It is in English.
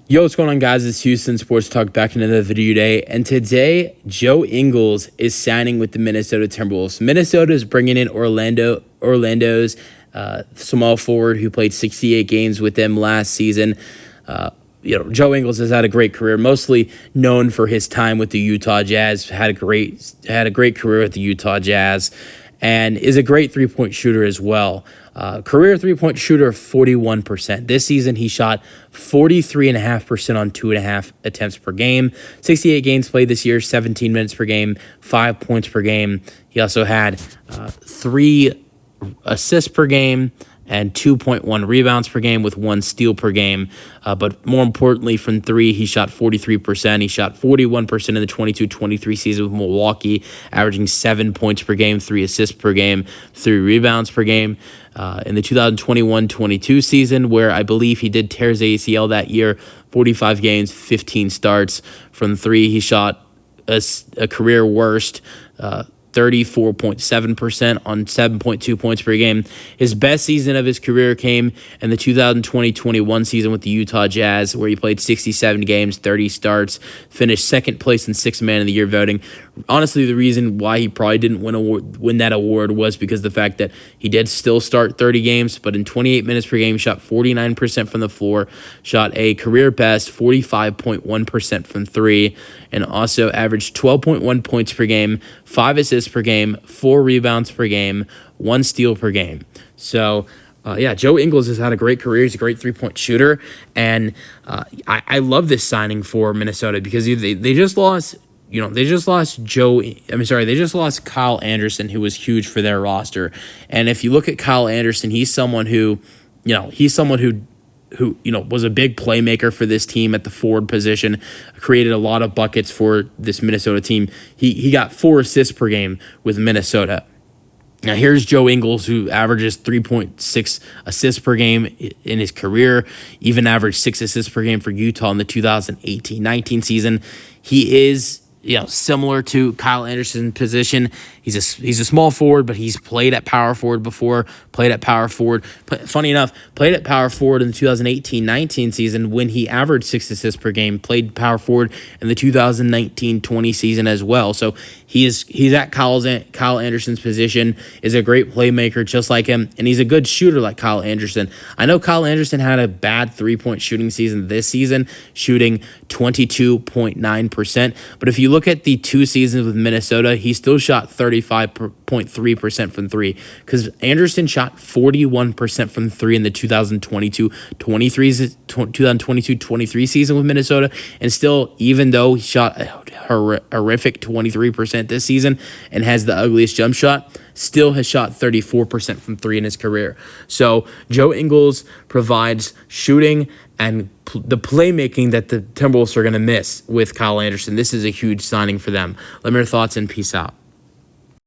Yo, what's going on, guys? It's Houston Sports Talk back in another video today. And today, Joe Ingles is signing with the Minnesota Timberwolves. Minnesota is bringing in Orlando's small forward who played 68 games with them last season. Joe Ingles has had a great career, mostly known for his time with the Utah Jazz. Had a great career with the Utah Jazz, and is a great three-point shooter as well. Career three-point shooter, 41%. This season, he shot 43.5% on 2.5 attempts per game. 68 games played this year, 17 minutes per game, 5 points per game. He also had 3 assists per game and 2.1 rebounds per game with 1 steal per game. But more importantly, from 3, he shot 43%. He shot 41% in the 22-23 season with Milwaukee, averaging 7 points per game, 3 assists per game, 3 rebounds per game. In the 2021-22 season, where I believe he did tear his ACL that year, 45 games, 15 starts. From 3, he shot a career worst 34.7% on 7.2 points per game. His best season of his career came in the 2020-21 season with the Utah Jazz, where he played 67 games, 30 starts, finished second place in Sixth Man of the Year voting. Honestly, the reason why he probably didn't win that award was because the fact that he did still start 30 games, but in 28 minutes per game, shot 49% from the floor, shot a career best 45.1% from 3, and also averaged 12.1 points per game, 5 assists per game, 4 rebounds per game, 1 steal per game. So, Joe Ingles has had a great career. He's a great three-point shooter, and I love this signing for Minnesota because they just lost. They just lost Kyle Anderson, who was huge for their roster. And if you look at Kyle Anderson, he's someone who was a big playmaker for this team at the forward position, created a lot of buckets for this Minnesota team. He got 4 assists per game with Minnesota. Now here's Joe Ingles, who averages 3.6 assists per game in his career, even averaged 6 assists per game for Utah in the 2018-19 season. He is similar to Kyle Anderson's position. He's a small forward, but he's played at power forward before, funny enough, played at power forward in the 2018-19 season when he averaged 6 assists per game, played power forward in the 2019-20 season as well. So he's at Kyle Anderson's position, is a great playmaker just like him, and he's a good shooter like Kyle Anderson. I know Kyle Anderson had a bad three-point shooting season this season, shooting 22.9%, but if you look at the 2 seasons with Minnesota, he still shot 35.3% from 3, because Anderson shot 41% from 3 in the 2022-23 season with Minnesota, and still, even though he shot a horrific 23% this season and has the ugliest jump shot, still has shot 34% from 3 in his career. So Joe Ingles provides shooting and the playmaking that the Timberwolves are going to miss with Kyle Anderson. This is a huge signing for them. Let me know your thoughts and peace out.